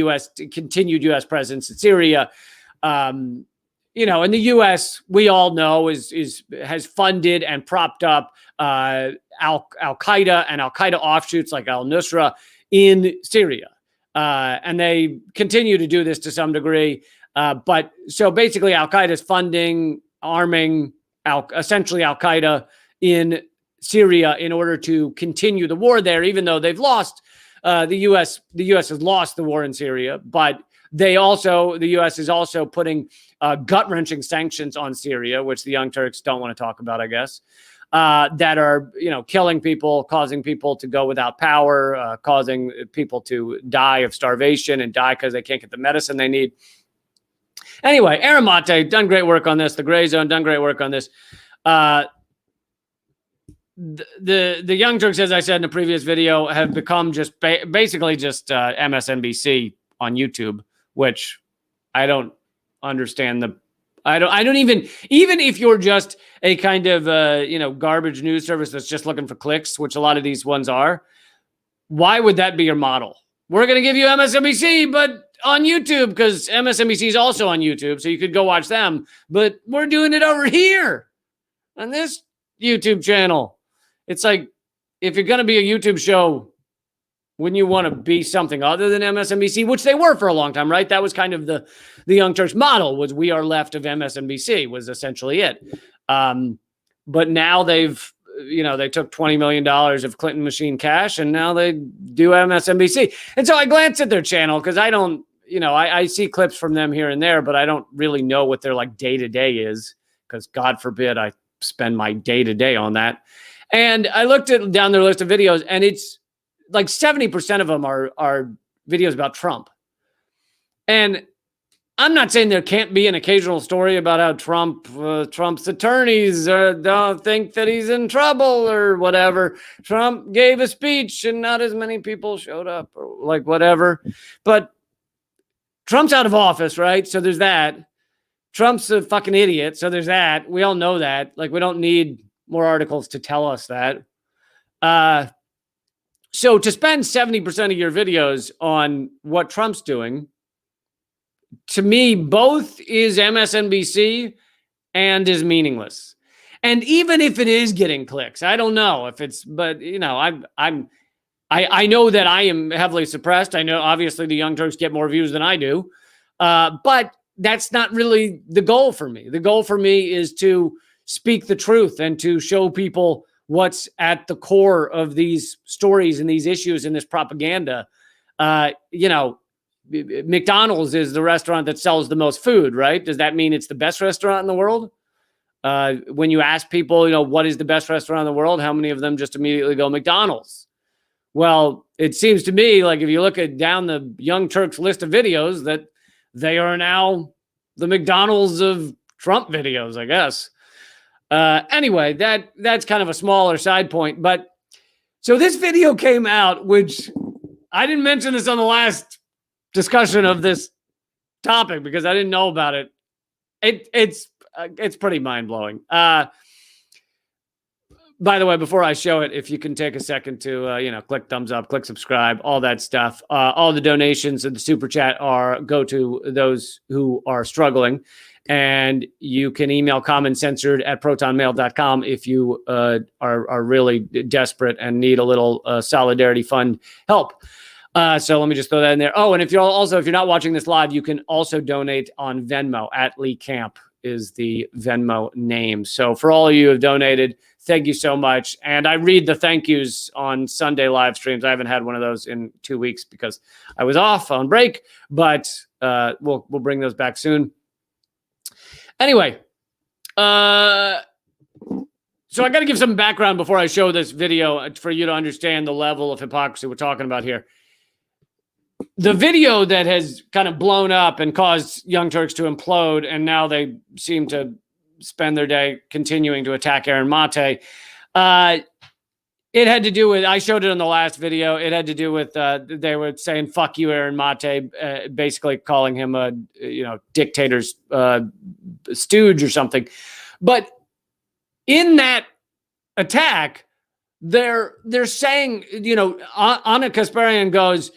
continued U.S. presence in Syria. And the U.S., we all know, has funded and propped up Al-Qaeda and Al-Qaeda offshoots like Al-Nusra in Syria. And they continue to do this to some degree. But so basically Al-Qaeda is funding, arming essentially Al-Qaeda in Syria in order to continue the war there, even though they've lost, the U.S. has lost the war in Syria, but the U.S. is also putting gut-wrenching sanctions on Syria, which the Young Turks don't want to talk about, I guess, that are, killing people, causing people to go without power, causing people to die of starvation and die because they can't get the medicine they need. Anyway, Aaron Mate done great work on this. The Gray Zone done great work on this. The Young Turks, as I said in the previous video, have become just basically just MSNBC on YouTube, which I don't understand. I don't even if you're just a kind of garbage news service that's just looking for clicks, which a lot of these ones are. Why would that be your model? We're going to give you MSNBC, but on YouTube, because MSNBC is also on YouTube, so you could go watch them. But we're doing it over here on this YouTube channel. It's like, if you're going to be a YouTube show, wouldn't you want to be something other than MSNBC, which they were for a long time, right? That was kind of the Young Turks model, was we are left of MSNBC, was essentially it. But now they took $20 million of Clinton machine cash, and now they do MSNBC. And so I glanced at their channel because I don't, I see clips from them here and there, but I don't really know what their day-to-day is, because God forbid I spend my day-to-day on that. And I looked down their list of videos, and it's like 70% of them are videos about Trump. And I'm not saying there can't be an occasional story about how Trump's attorneys don't think that he's in trouble or whatever. Trump gave a speech and not as many people showed up, or like whatever. But Trump's out of office, right? So there's that. Trump's a fucking idiot. So there's that. We all know that. Like, we don't need more articles to tell us that. So to spend 70% of your videos on what Trump's doing, to me, both is MSNBC and is meaningless. And even if it is getting clicks, I don't know if it's, but I know that I am heavily suppressed. I know obviously the Young Turks get more views than I do, but that's not really the goal for me. The goal for me is to speak the truth and to show people what's at the core of these stories and these issues and this propaganda. McDonald's is the restaurant that sells the most food, right? Does that mean it's the best restaurant in the world? When you ask people, what is the best restaurant in the world, how many of them just immediately go McDonald's? Well, it seems to me like if you look down the Young Turks list of videos, that they are now the McDonald's of Trump videos, I guess. Anyway, that's kind of a smaller side point. But so this video came out, which I didn't mention this on the last discussion of this topic because I didn't know about it. It's pretty mind blowing. by the way, before I show it, if you can take a second to, click thumbs up, click subscribe, all that stuff. All the donations and the super chat go to those who are struggling. And you can email commoncensored@protonmail.com if you are really desperate and need a little solidarity fund help. So let me just throw that in there. Oh, and if you're not watching this live, you can also donate on Venmo @LeeCamp is the Venmo name. So for all of you who have donated, thank you so much. And I read the thank yous on Sunday live streams. I haven't had one of those in 2 weeks because I was off on break, but we'll bring those back soon. Anyway, so I got to give some background before I show this video for you to understand the level of hypocrisy we're talking about here. The video that has kind of blown up and caused Young Turks to implode, and now they seem to spend their day continuing to attack Aaron Mate. It had to do with, I showed it in the last video. It had to do with, they were saying, fuck you, Aaron Mate, basically calling him a, dictator's stooge or something. But in that attack, they're saying, Anna Kasparian goes,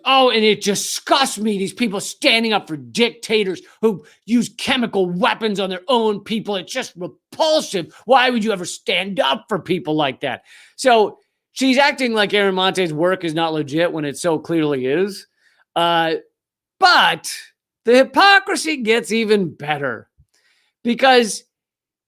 oh, and it disgusts me, these people standing up for dictators who use chemical weapons on their own people. It's just repulsive. Why would you ever stand up for people like that? So she's acting like Aaron Mate's work is not legit when it so clearly is. But the hypocrisy gets even better because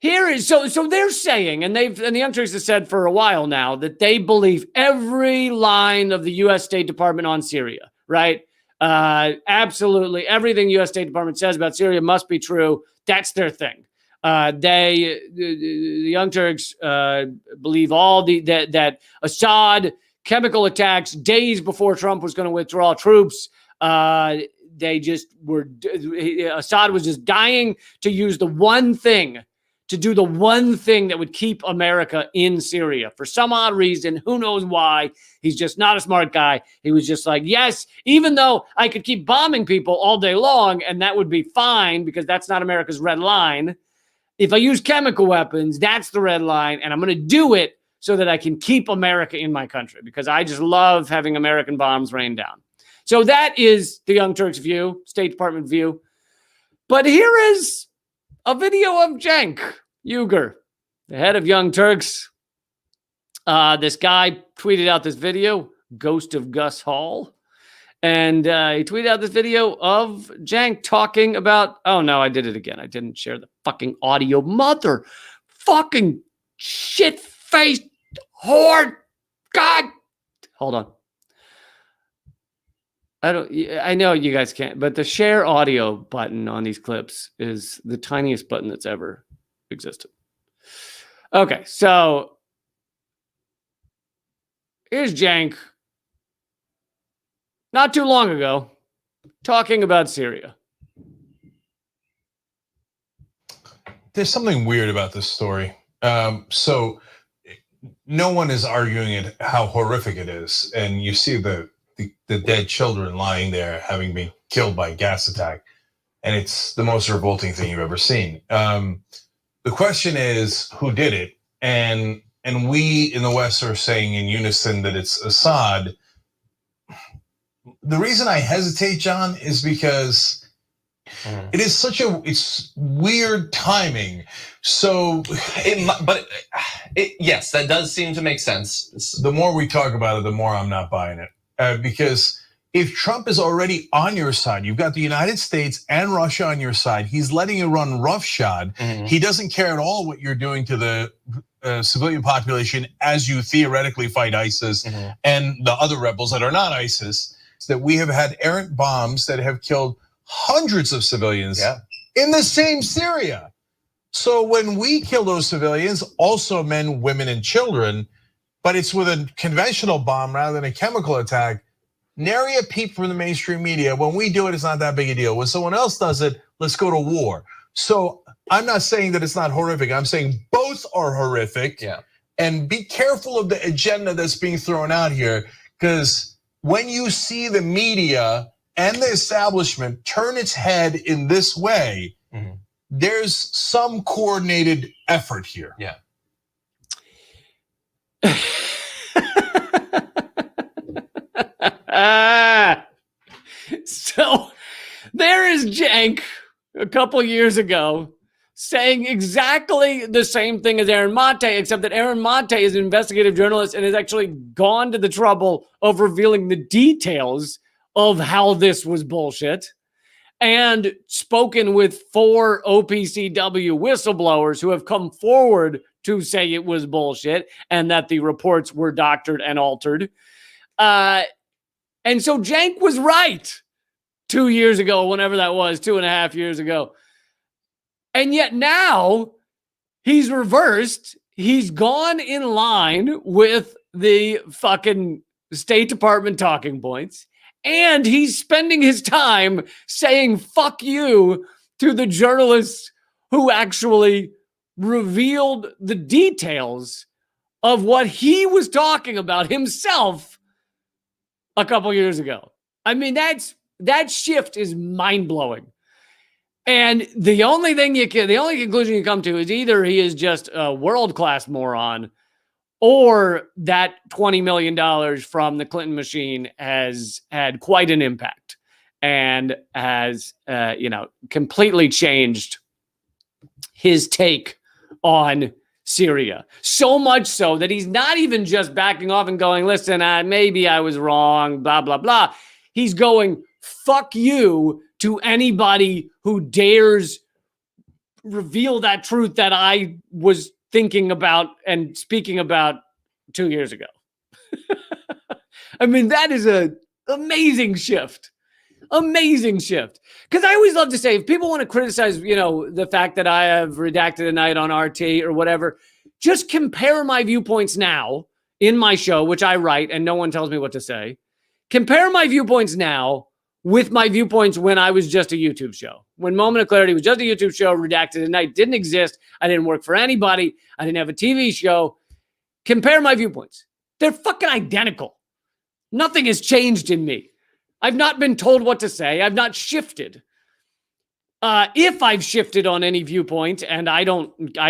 here is so they're saying, and the Young Turks have said for a while now that they believe every line of the U.S. State Department on Syria, right? Absolutely everything U.S. State Department says about Syria must be true. That's their thing. The Young Turks believe that Assad chemical attacks days before Trump was going to withdraw troops. Assad was just dying to use the one thing. To do the one thing that would keep America in Syria. For some odd reason, who knows why, he's just not a smart guy. He was just like, yes, even though I could keep bombing people all day long, and that would be fine because that's not America's red line. If I use chemical weapons, that's the red line, and I'm going to do it so that I can keep America in my country because I just love having American bombs rain down. So that is the Young Turks view, State Department view. But here is a video of Cenk Uygur, the head of Young Turks. This guy tweeted out this video, Ghost of Gus Hall. And he tweeted out this video of Cenk talking about, oh no, I did it again. I didn't share the fucking audio. Mother fucking shit-faced whore. God. Hold on. I know you guys can't, but the share audio button on these clips is the tiniest button that's ever existed. Okay, so here's Cenk not too long ago talking about Syria. There's something weird about this story. So no one is arguing it how horrific it is, and you see the dead children lying there having been killed by a gas attack, and it's the most revolting thing you've ever seen. The question is who did it, and we in the West are saying in unison that it's Assad. The reason I hesitate, John, is because it is it's weird timing. So, yes, that does seem to make sense. The more we talk about it, the more I'm not buying it. Because if Trump is already on your side, you've got the United States and Russia on your side. He's letting you run roughshod. Mm-hmm. He doesn't care at all what you're doing to the civilian population as you theoretically fight ISIS and the other rebels that are not ISIS. So that we have had errant bombs that have killed hundreds of civilians in the same Syria. So when we kill those civilians, also men, women, and children, but it's with a conventional bomb rather than a chemical attack, nary a peep from the mainstream media. When we do it, it's not that big a deal. When someone else does it, let's go to war. So I'm not saying that it's not horrific. I'm saying both are horrific. Yeah. And be careful of the agenda that's being thrown out here, because when you see the media and the establishment turn its head in this way, there's some coordinated effort here. Yeah. So there is Cenk a couple years ago saying exactly the same thing as Aaron Mate, except that Aaron Mate is an investigative journalist and has actually gone to the trouble of revealing the details of how this was bullshit and spoken with 4 OPCW whistleblowers who have come forward to say it was bullshit and that the reports were doctored and altered. And so Cenk was right 2 years ago, whenever that was, 2.5 years ago. And yet now he's reversed. He's gone in line with the fucking State Department talking points. And he's spending his time saying fuck you to the journalists who actually revealed the details of what he was talking about himself a couple years ago. I mean, that shift is mind-blowing. And the only conclusion you come to is either he is just a world-class moron, or that $20 million from the Clinton machine has had quite an impact and has, completely changed his take on Syria. So much so that he's not even just backing off and going, listen, maybe I was wrong, blah, blah, blah. He's going, fuck you to anybody who dares reveal that truth that I was thinking about and speaking about 2 years ago. I mean, that is an amazing shift. Amazing shift. Because I always love to say, if people want to criticize, the fact that I have redacted a night on RT or whatever, just compare my viewpoints now in my show, which I write and no one tells me what to say. Compare my viewpoints now with my viewpoints when I was just a YouTube show. When Moment of Clarity was just a YouTube show, Redacted at Night didn't exist. I didn't work for anybody. I didn't have a TV show. Compare my viewpoints. They're fucking identical. Nothing has changed in me. I've not been told what to say. I've not shifted. If I've shifted on any viewpoint, and I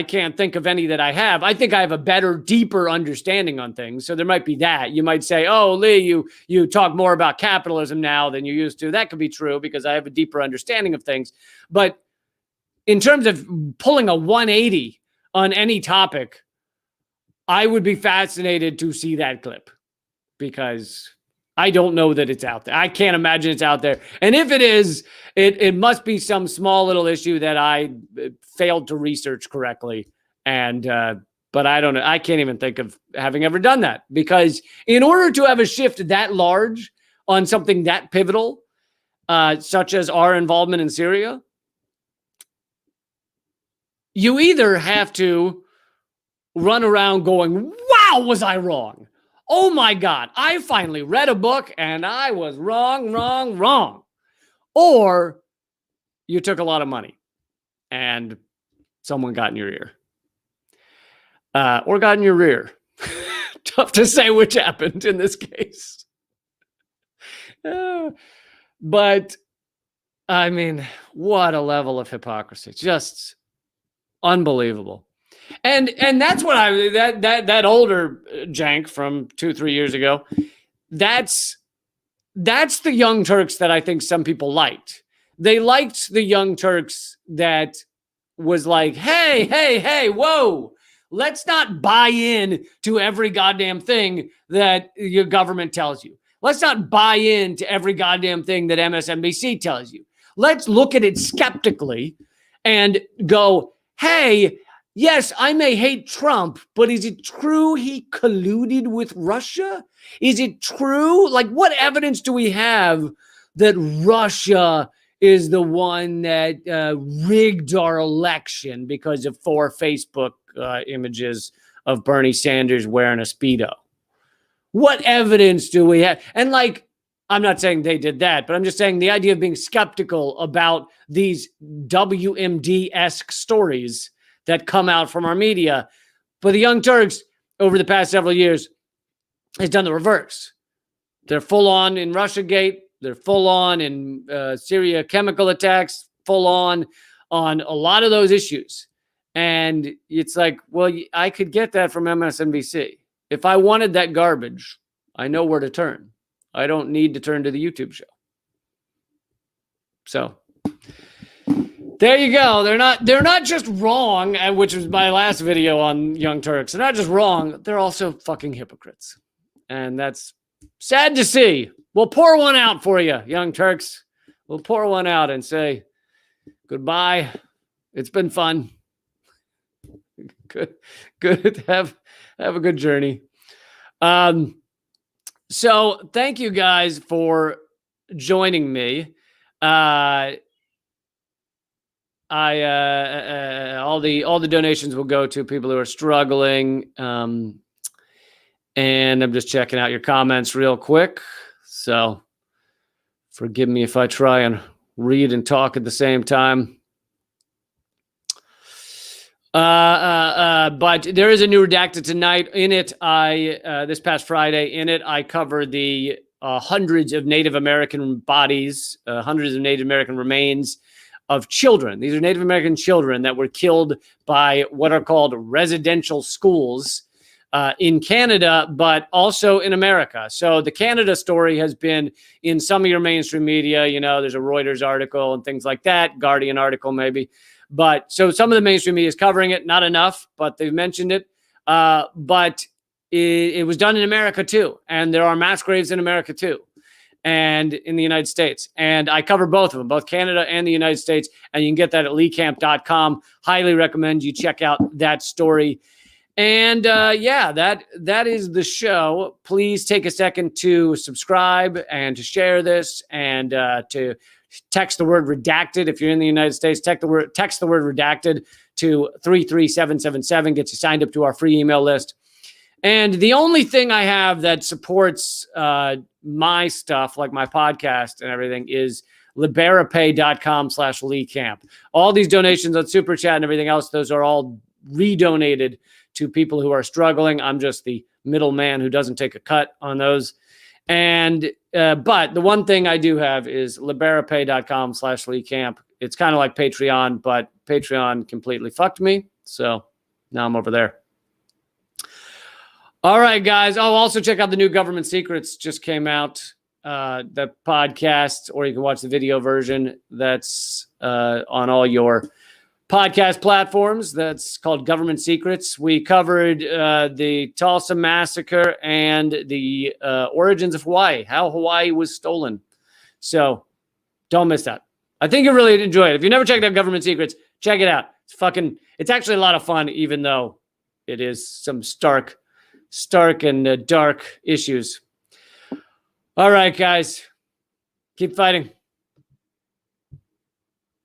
can't think of any that I have, I think I have a better, deeper understanding on things. So there might be that. You might say, oh, Lee, you talk more about capitalism now than you used to. That could be true because I have a deeper understanding of things. But in terms of pulling a 180 on any topic, I would be fascinated to see that clip because I don't know that it's out there. I can't imagine it's out there. And if it is, it must be some small little issue that I failed to research correctly. And, but I don't know. I can't even think of having ever done that, because in order to have a shift that large on something that pivotal, such as our involvement in Syria, you either have to run around going, wow, was I wrong? Oh my God, I finally read a book and I was wrong. Or you took a lot of money and someone got in your ear. Or got in your rear. Tough to say which happened in this case. But, I mean, what a level of hypocrisy. Just unbelievable. And that's what that older Cenk from 2-3 years ago, that's the Young Turks that I think some people liked. They liked the Young Turks that was like, hey, whoa, let's not buy in to every goddamn thing that your government tells you. Let's not buy into every goddamn thing that MSNBC tells you. Let's look at it skeptically and go, hey, yes, I may hate Trump, but is it true he colluded with Russia? Is it true? Like, what evidence do we have that Russia is the one that rigged our election because of 4 Facebook images of Bernie Sanders wearing a Speedo? What evidence do we have? And like, I'm not saying they did that, but I'm just saying the idea of being skeptical about these WMD-esque stories that come out from our media. But the Young Turks, over the past several years, has done the reverse. They're full on in Russiagate. They're full on in Syria chemical attacks, full on a lot of those issues. And it's like, well, I could get that from MSNBC. If I wanted that garbage, I know where to turn. I don't need to turn to the YouTube show. So there you go. They're not just wrong, which was my last video on Young Turks. They're not just wrong. They're also fucking hypocrites. And that's sad to see. We'll pour one out for you, Young Turks. We'll pour one out and say goodbye. It's been fun. Good. Have a good journey. So thank you guys for joining me. All the donations will go to people who are struggling. And I'm just checking out your comments real quick. So forgive me if I try and read and talk at the same time. But there is a new Redacted tonight. In it, this past Friday, I cover the hundreds of Native American bodies, hundreds of Native American remains of children. These are Native American children that were killed by what are called residential schools in Canada, but also in America. So the Canada story has been in some of your mainstream media. You know, there's a Reuters article and things like that, Guardian article maybe. But so some of the mainstream media is covering it, not enough, but they've mentioned it. But it was done in America too. And there are mass graves in America too. And in the United States. And I cover both of them, both Canada and the United States. And you can get that at leecamp.com. Highly recommend you check out that story. And that is the show. Please take a second to subscribe and to share this and to text the word redacted. If you're in the United States, text the word redacted to 33777. Gets you signed up to our free email list. And the only thing I have that supports my stuff, like my podcast and everything, is liberapay.com/LeeCamp. All these donations on Super Chat and everything else, those are all redonated to people who are struggling. I'm just the middleman who doesn't take a cut on those. And but the one thing I do have is liberapay.com/LeeCamp. It's kind of like Patreon, but Patreon completely fucked me. So now I'm over there. All right, guys. Oh, also check out the new Government Secrets just came out, the podcast, or you can watch the video version. That's on all your podcast platforms. That's called Government Secrets. We covered the Tulsa Massacre and the origins of Hawaii, how Hawaii was stolen. So don't miss that. I think you'll really enjoy it. If you never checked out Government Secrets, check it out. It's actually a lot of fun, even though it is some stark and dark issues. All right, guys, keep fighting.